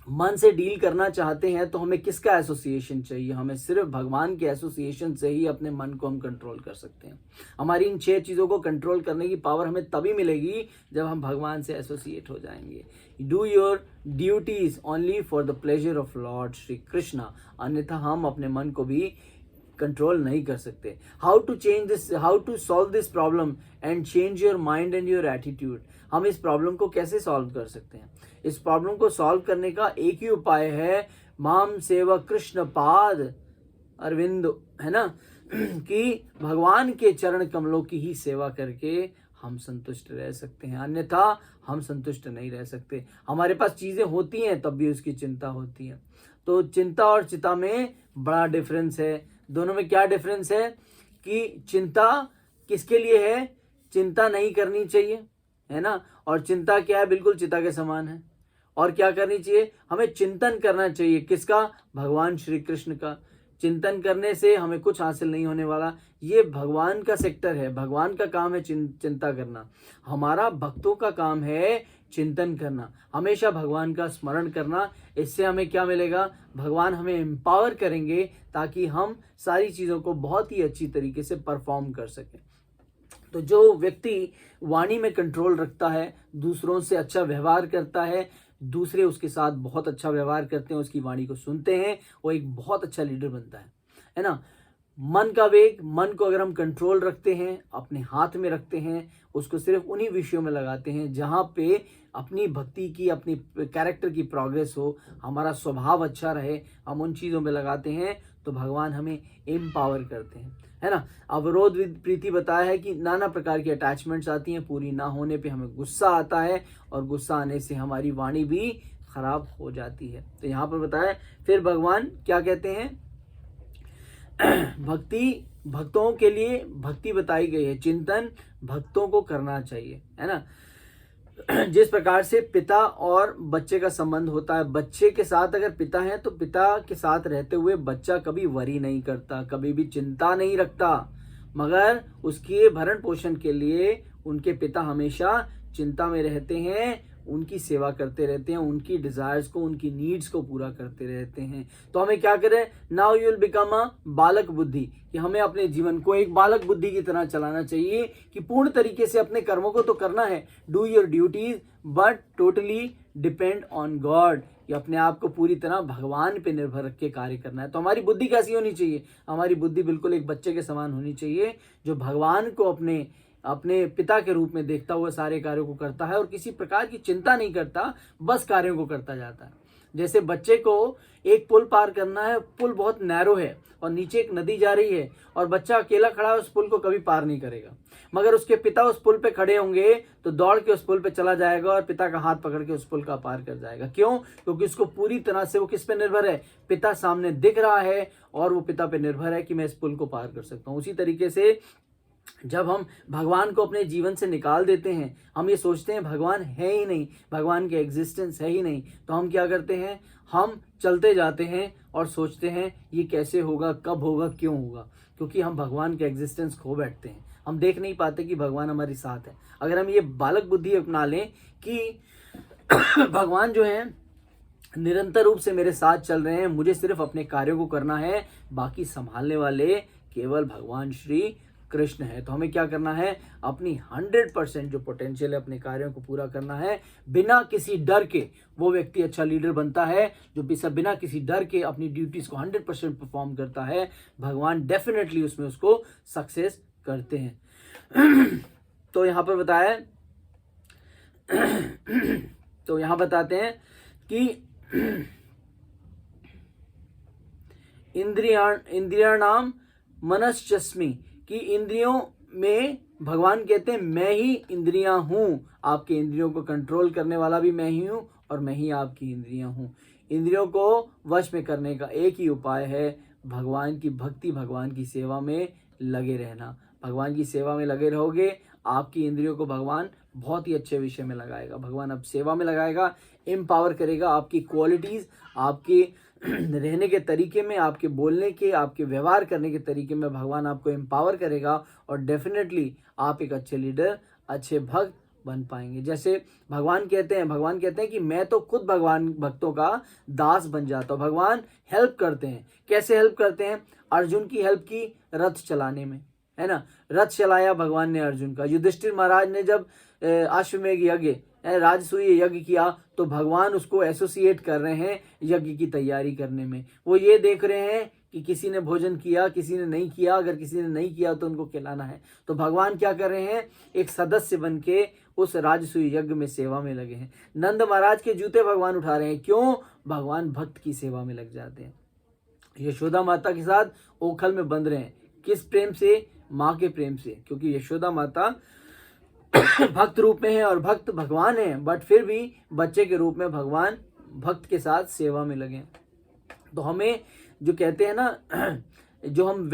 मन से डील करना चाहते हैं तो हमें किसका एसोसिएशन चाहिए, हमें सिर्फ भगवान के एसोसिएशन से ही अपने मन को हम कंट्रोल कर सकते हैं। हमारी इन 6 चीज़ों को कंट्रोल करने की पावर हमें तभी मिलेगी जब हम भगवान से एसोसिएट हो जाएंगे। Do your duties only for the pleasure of Lord Shri Krishna, अन्यथा हम अपने मन को भी कंट्रोल नहीं कर सकते। How to change this, how to solve this problem and change your mind and your attitude. हम इस प्रॉब्लम को कैसे सॉल्व कर सकते हैं, इस प्रॉब्लम को सॉल्व करने का एक ही उपाय है, माम सेवा कृष्ण पाद अरविंद, है ना। कि भगवान के चरण कमलों की ही सेवा करके हम संतुष्ट रह सकते हैं, अन्यथा हम संतुष्ट नहीं रह सकते। हमारे पास चीजें होती हैं तब भी उसकी चिंता होती है। तो चिंता और चिता में बड़ा डिफरेंस है। दोनों में क्या डिफरेंस है, कि चिंता किसके लिए है, चिंता नहीं करनी चाहिए, है ना। और चिंता क्या है, बिल्कुल चिता के समान है। और क्या करनी चाहिए, हमें चिंतन करना चाहिए, किसका, भगवान श्री कृष्ण का। चिंतन करने से हमें कुछ हासिल नहीं होने वाला, ये भगवान का सेक्टर है, भगवान का काम है चिंता करना। हमारा भक्तों का काम है चिंतन करना, हमेशा भगवान का स्मरण करना। इससे हमें क्या मिलेगा, भगवान हमें एम्पावर करेंगे ताकि हम सारी चीज़ों को बहुत ही अच्छी तरीके से परफॉर्म कर सकें। तो जो व्यक्ति वाणी में कंट्रोल रखता है, दूसरों से अच्छा व्यवहार करता है, दूसरे उसके साथ बहुत अच्छा व्यवहार करते हैं, उसकी वाणी को सुनते हैं, वो एक बहुत अच्छा लीडर बनता है ना। मन का वेग, मन को अगर हम कंट्रोल रखते हैं, अपने हाथ में रखते हैं, उसको सिर्फ उन्हीं विषयों में लगाते हैं जहाँ पे अपनी भक्ति की, अपनी कैरेक्टर की प्रोग्रेस हो, हमारा स्वभाव अच्छा रहे, हम उन चीज़ों में लगाते हैं, तो भगवान हमें एम्पावर करते हैं, है ना। अवरोध विद प्रीति बताया है कि नाना प्रकार की अटैचमेंट्स आती हैं, पूरी ना होने पे हमें गुस्सा आता है, और गुस्सा आने से हमारी वाणी भी खराब हो जाती है। तो यहाँ पर बताया फिर भगवान क्या कहते हैं, भक्तों के लिए भक्ति बताई गई है, चिंतन भक्तों को करना चाहिए, है ना। जिस प्रकार से पिता और बच्चे का संबंध होता है, बच्चे के साथ अगर पिता है तो पिता के साथ रहते हुए बच्चा कभी वरी नहीं करता, कभी भी चिंता नहीं रखता, मगर उसके भरण पोषण के लिए उनके पिता हमेशा चिंता में रहते हैं, उनकी सेवा करते रहते हैं, उनकी डिजायर्स को, उनकी नीड्स को पूरा करते रहते हैं। तो हमें क्या करें, नाउ यू विल बिकम अ बालक बुद्धि, कि हमें अपने जीवन को एक बालक बुद्धि की तरह चलाना चाहिए, कि पूर्ण तरीके से अपने कर्मों को तो करना है, do your duties but totally depend on God, कि अपने आप को पूरी तरह भगवान पे निर्भर रख के कार्य करना है। तो हमारी बुद्धि कैसी होनी चाहिए, हमारी बुद्धि बिल्कुल एक बच्चे के समान होनी चाहिए, जो भगवान को अपने पिता के रूप में देखता हुआ सारे कार्यों को करता है, और किसी प्रकार की चिंता नहीं करता, बस कार्यों को करता जाता है। जैसे बच्चे को एक पुल पार करना है, पुल बहुत नैरो है और नीचे एक नदी जा रही है, और बच्चा अकेला खड़ा है, उस पुल को कभी पार नहीं करेगा, मगर उसके पिता उस पुल पे खड़े होंगे तो दौड़ के उस पुल पे चला जाएगा और पिता का हाथ पकड़ के उस पुल का पार कर जाएगा। क्यों? क्योंकि उसको पूरी तरह से, वो किस पे निर्भर है, पिता सामने दिख रहा है और वो पिता पे निर्भर है कि मैं इस पुल को पार कर सकता हूँ। उसी तरीके से जब हम भगवान को अपने जीवन से निकाल देते हैं, हम ये सोचते हैं भगवान है ही नहीं, भगवान के एग्जिस्टेंस है ही नहीं, तो हम क्या करते हैं, हम चलते जाते हैं और सोचते हैं ये कैसे होगा, कब होगा, क्यों होगा, क्योंकि हम भगवान के एग्जिस्टेंस खो बैठते हैं, हम देख नहीं पाते कि भगवान हमारे साथ है। अगर हम ये बालक बुद्धि अपना लें कि भगवान जो है निरंतर रूप से मेरे साथ चल रहे हैं, मुझे सिर्फ अपने कार्यों को करना है, बाकी संभालने वाले केवल भगवान श्री कृष्ण है, तो हमें क्या करना है, अपनी 100% जो पोटेंशियल है अपने कार्यों को पूरा करना है, बिना किसी डर के। वो व्यक्ति अच्छा लीडर बनता है जो बिना किसी डर के अपनी ड्यूटीज को 100% परफॉर्म करता है, भगवान डेफिनेटली उसमें उसको सक्सेस करते हैं। तो यहाँ पर बताया, तो यहाँ बताते हैं कि इंद्रियाणाम मनश्चस्मि, कि इंद्रियों में भगवान कहते हैं मैं ही इंद्रियां हूं, आपके इंद्रियों को कंट्रोल करने वाला भी मैं ही हूं और मैं ही आपकी इंद्रियां हूं। इंद्रियों को वश में करने का एक ही उपाय है, भगवान की भक्ति, भगवान की सेवा में लगे रहना। भगवान की सेवा में लगे रहोगे, आपकी इंद्रियों को भगवान बहुत ही अच्छे विषय में लगाएगा, भगवान अब सेवा में लगाएगा, एम्पावर करेगा, आपकी क्वालिटीज, आपके रहने के तरीके में, आपके बोलने के, आपके व्यवहार करने के तरीके में भगवान आपको एम्पावर करेगा, और डेफिनेटली आप एक अच्छे लीडर, अच्छे भक्त बन पाएंगे। जैसे भगवान कहते हैं कि मैं तो खुद भगवान भक्तों का दास बन जाता हूँ। भगवान हेल्प करते हैं, कैसे हेल्प करते हैं, अर्जुन की हेल्प की रथ चलाने में, है ना, रथ चलाया भगवान ने अर्जुन का। युधिष्ठिर महाराज ने जब अश्वमेध यज्ञ, राजसूय यज्ञ किया, तो भगवान उसको एसोसिएट कर रहे हैं यज्ञ की तैयारी करने में। वो ये देख रहे हैं कि किसी ने भोजन किया, किसी ने नहीं किया, अगर किसी ने नहीं किया तो उनको खिलाना है। तो भगवान क्या कर रहे हैं, एक सदस्य बन के उस राजसूय यज्ञ में सेवा में लगे हैं। नंद महाराज के जूते भगवान उठा रहे हैं, क्यों? भगवान भक्त की सेवा में लग जाते हैं। यशोदा माता के साथ ओखल में बंध रहे हैं, किस प्रेम से? माँ के प्रेम से, क्योंकि यशोदा माता भक्त रूप में है और भक्त भगवान है, बट फिर भी बच्चे के रूप में भगवान भक्त के साथ सेवा में लगे। तो हमें जो कहते हैं ना, जो हम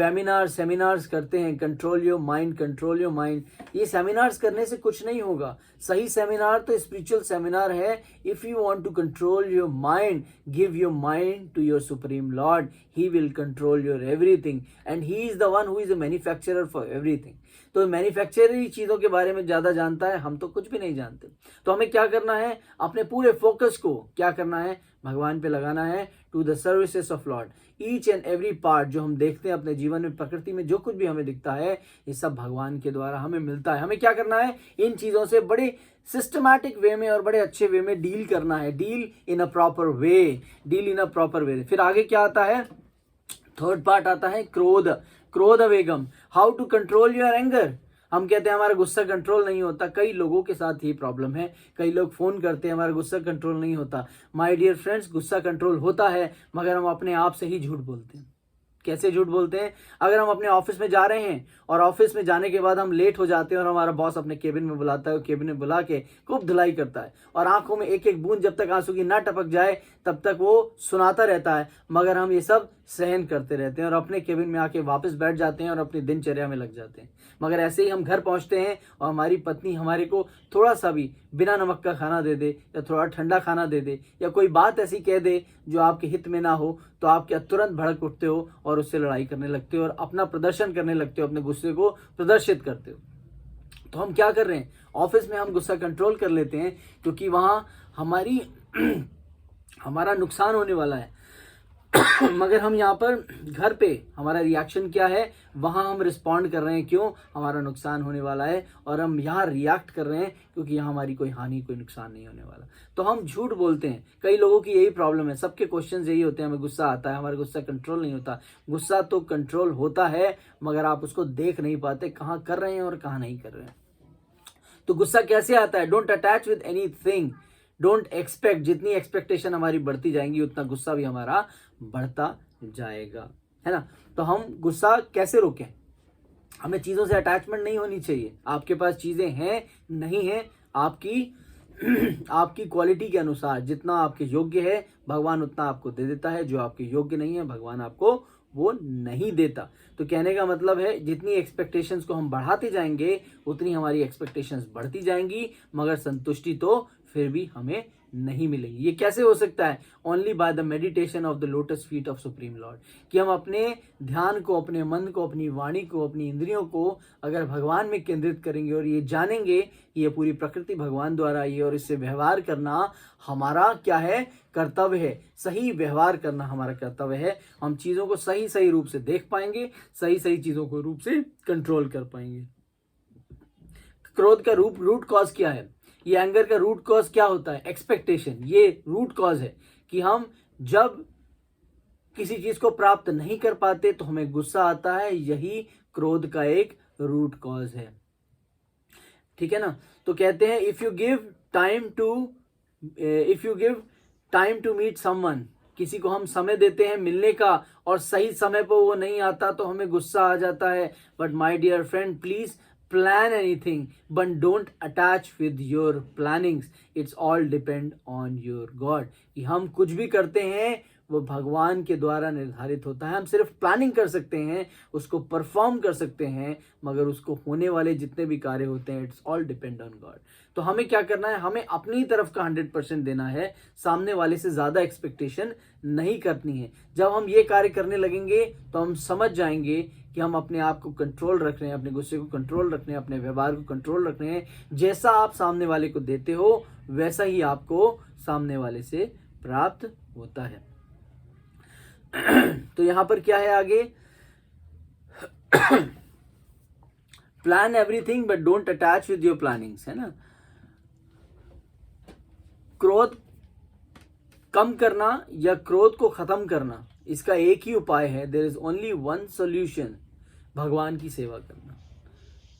सेमिनार्स करते हैं, कंट्रोल योर माइंड, ये सेमिनार्स करने से कुछ नहीं होगा। सही सेमिनार तो स्पिरिचुअल सेमिनार है। If you want to control your mind, give your mind to your supreme Lord, he will control your everything, and he is the one who is a manufacturer for everything. तो manufacturing चीज़ों के बारे में ज़्यादा जानता है, हम तो कुछ भी नहीं जानते। तो हमें क्या करना है, अपने पूरे फोकस को क्या करना है, भगवान पे लगाना है, to the services of Lord. Each and every part जो हम देखते हैं अपने जीवन में, प्रकृति में जो कुछ भी हमें दिखता है, ये सब भगवान के द्वारा हमें मिलता है। हमें क्या करना है, इन चीज़ों से बड़े सिस्टमैटिक वे में और बड़े अच्छे वे में डील करना है, deal in a proper way. फिर आगे क्या आता है, थर्ड पार्ट आता है क्रोध। क्रोध वेगम, how to control your anger. हम कहते हैं हमारा गुस्सा कंट्रोल नहीं होता, कई लोगों के साथ ये प्रॉब्लम है। कई लोग फोन करते हैं हमारा गुस्सा कंट्रोल नहीं होता। माय डियर फ्रेंड्स, गुस्सा कंट्रोल होता है, मगर हम अपने आप से ही झूठ बोलते हैं। कैसे झूठ बोलते हैं? अगर हम अपने ऑफिस में जा रहे हैं और ऑफिस में जाने के बाद हम लेट हो जाते हैं और हमारा बॉस अपने केबिन में बुलाता है, केबिन में बुला के खूब धुलाई करता है और आंखों में एक एक बूंद जब तक आंसू की ना टपक जाए तब तक वो सुनाता रहता है, मगर हम ये सब सहन करते रहते हैं और अपने केबिन में आके वापस बैठ जाते हैं और अपनी दिनचर्या में लग जाते हैं। मगर ऐसे ही हम घर पहुंचते हैं और हमारी पत्नी हमारे को थोड़ा सा भी बिना नमक का खाना दे दे या थोड़ा ठंडा खाना दे दे या कोई बात ऐसी कह दे जो आपके हित में ना हो, तो आप क्या तुरंत भड़क उठते हो और उससे लड़ाई करने लगते हो और अपना प्रदर्शन करने लगते हो, अपने गुस्से को प्रदर्शित करते हो। तो हम क्या कर रहे हैं? ऑफिस में हम गुस्सा कंट्रोल कर लेते हैं क्योंकि वहां हमारी हमारा नुकसान होने वाला है। मगर हम यहाँ पर घर पे हमारा रिएक्शन क्या है? वहां हम रिस्पॉन्ड कर रहे हैं, क्यों? हमारा नुकसान होने वाला है और हम यहाँ रिएक्ट कर रहे हैं क्योंकि यहाँ हमारी कोई हानि, कोई नुकसान नहीं होने वाला। तो हम झूठ बोलते हैं। कई लोगों की यही प्रॉब्लम है, सबके क्वेश्चन यही होते हैं, हमें गुस्सा आता है, हमारा गुस्सा कंट्रोल नहीं होता। गुस्सा तो कंट्रोल होता है, मगर आप उसको देख नहीं पाते कहाँ कर रहे हैं और कहाँ नहीं कर रहे हैं। तो गुस्सा कैसे आता है? Don't attach with anything, don't expect. जितनी एक्सपेक्टेशन हमारी बढ़ती जाएंगी उतना गुस्सा भी हमारा बढ़ता जाएगा, है ना। तो हम गुस्सा कैसे रोकें? हमें चीजों से अटैचमेंट नहीं होनी चाहिए। आपके पास चीजें हैं नहीं है, आपकी आपकी क्वालिटी के अनुसार जितना आपके योग्य है भगवान उतना आपको दे देता है, जो आपके योग्य नहीं है भगवान आपको वो नहीं देता। तो कहने का मतलब है जितनी एक्सपेक्टेशंस को हम बढ़ाते जाएंगे उतनी हमारी एक्सपेक्टेशंस बढ़ती जाएंगी, मगर संतुष्टि तो फिर भी हमें नहीं मिलेगी। ये कैसे हो सकता है? Only by the meditation of the lotus feet of supreme Lord. कि हम अपने ध्यान को, अपने मन को, अपनी वाणी को, अपनी इंद्रियों को अगर भगवान में केंद्रित करेंगे और ये जानेंगे कि ये पूरी प्रकृति भगवान द्वारा आई है और इससे व्यवहार करना हमारा क्या है? कर्तव्य है। सही व्यवहार करना हमारा कर्तव्य है। हम चीजों को सही सही रूप से देख पाएंगे, सही सही चीजों को रूप से कंट्रोल कर पाएंगे। क्रोध का रूट कॉज क्या है? ये एंगर का रूट कॉज क्या होता है? एक्सपेक्टेशन। ये रूट कॉज है कि हम जब किसी चीज को प्राप्त नहीं कर पाते तो हमें गुस्सा आता है। यही क्रोध का एक रूट कॉज है, ठीक है ना। तो कहते हैं if you give time to meet someone, किसी को हम समय देते हैं मिलने का और सही समय पर वो नहीं आता तो हमें गुस्सा आ जाता है। But my dear friend, please plan anything but don't attach with your plannings. It's all depend on your God. कि हम कुछ भी करते हैं वो भगवान के द्वारा निर्धारित होता है। हम सिर्फ प्लानिंग कर सकते हैं, उसको परफॉर्म कर सकते हैं, मगर उसको होने वाले जितने भी कार्य होते हैं it's all depend on God. तो हमें क्या करना है? हमें अपनी तरफ का 100% देना है, सामने वाले से ज्यादा एक्सपेक्टेशन नहीं करनी है। जब हम ये कार्य करने लगेंगे तो हम समझ जाएंगे कि हम अपने आप को कंट्रोल रख रहे हैं, अपने गुस्से को कंट्रोल रख रहे हैं, अपने व्यवहार को कंट्रोल रख रहे हैं। जैसा आप सामने वाले को देते हो वैसा ही आपको सामने वाले से प्राप्त होता है। तो यहां पर क्या है आगे? Plan everything but don't attach with your plannings, है ना। क्रोध कम करना या क्रोध को खत्म करना, इसका एक ही उपाय है। There is only one solution, भगवान की सेवा करना।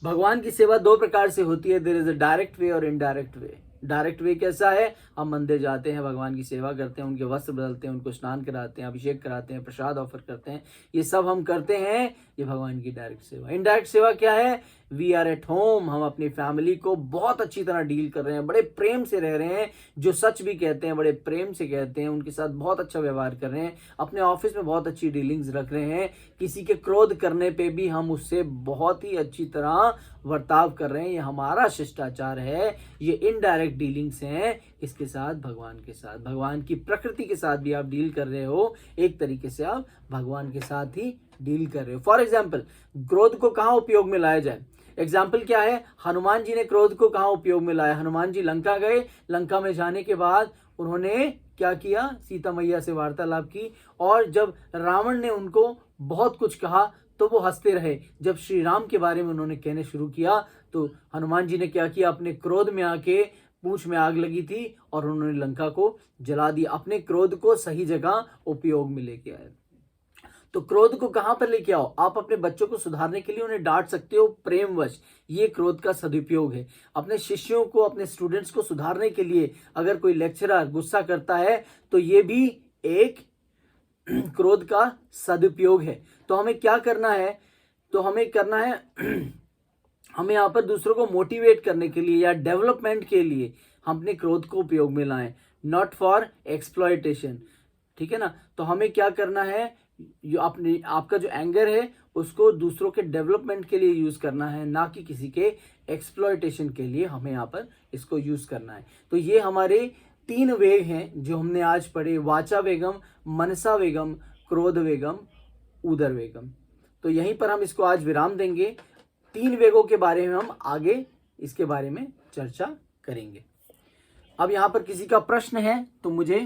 भगवान की सेवा दो प्रकार से होती है, there is a direct way और इनडायरेक्ट वे। डायरेक्ट वे कैसा है? हम मंदिर जाते हैं, भगवान की सेवा करते हैं, उनके वस्त्र बदलते हैं, उनको स्नान कराते हैं, अभिषेक कराते हैं, प्रसाद ऑफर करते हैं, ये सब हम करते हैं, ये भगवान की डायरेक्ट सेवा। इनडायरेक्ट सेवा क्या है? वी आर एट होम, हम अपनी फैमिली को बहुत अच्छी तरह डील कर रहे हैं, बड़े प्रेम से रह रहे हैं, जो सच भी कहते हैं बड़े प्रेम से कहते हैं, उनके साथ बहुत अच्छा व्यवहार कर रहे हैं, अपने ऑफिस में बहुत अच्छी डीलिंग्स रख रहे हैं, किसी के क्रोध करने पे भी हम उससे बहुत ही अच्छी तरह वर्ताव कर रहे हैं। ये हमारा शिष्टाचार है, ये इनडायरेक्ट डीलिंग्स हैं। इसके साथ भगवान के साथ, भगवान की प्रकृति के साथ भी आप डील कर रहे हो, एक तरीके से आप भगवान के साथ ही डील कर रहे हो। फॉर एग्जाम्पल, क्रोध को कहाँ उपयोग में लाया जाए? एग्जाम्पल क्या है? हनुमान जी ने क्रोध को कहाँ उपयोग में लाया? हनुमान जी लंका गए, लंका में जाने के बाद उन्होंने क्या किया? सीता मैया से वार्तालाप की, और जब रावण ने उनको बहुत कुछ कहा तो वो हंसते रहे। जब श्री राम के बारे में उन्होंने कहने शुरू किया तो हनुमान जी ने क्या किया? अपने क्रोध में आके पूंछ में आग लगी थी और उन्होंने लंका को जला दिया। अपने क्रोध को सही जगह उपयोग में लेके आए। तो क्रोध को कहां पर लेके आओ, आप अपने बच्चों को सुधारने के लिए उन्हें डांट सकते हो प्रेमवश, ये क्रोध का सदुपयोग है। अपने शिष्यों को, अपने स्टूडेंट्स को सुधारने के लिए अगर कोई लेक्चरर गुस्सा करता है तो ये भी एक क्रोध का सदुपयोग है। तो हमें क्या करना है, तो हमें करना है हमें यहाँ पर दूसरों को मोटिवेट करने के लिए या डेवलपमेंट के लिए हम अपने क्रोध को उपयोग में लाएं, नॉट फॉर एक्सप्लॉयटेशन, ठीक है ना। तो हमें क्या करना है, अपने आपका जो एंगर है उसको दूसरों के डेवलपमेंट के लिए यूज करना है, ना कि किसी के एक्सप्लॉयटेशन के लिए हमें यहाँ पर इसको यूज करना है। तो ये हमारे 3 वेग हैं जो हमने आज पढ़े, वाचा वेगम, मनसा वेगम, क्रोध वेगम, उदर वेगम। तो यहीं पर हम इसको आज विराम देंगे। 3 वेगों के बारे में हम आगे इसके बारे में चर्चा करेंगे। अब यहाँ पर किसी का प्रश्न है तो मुझे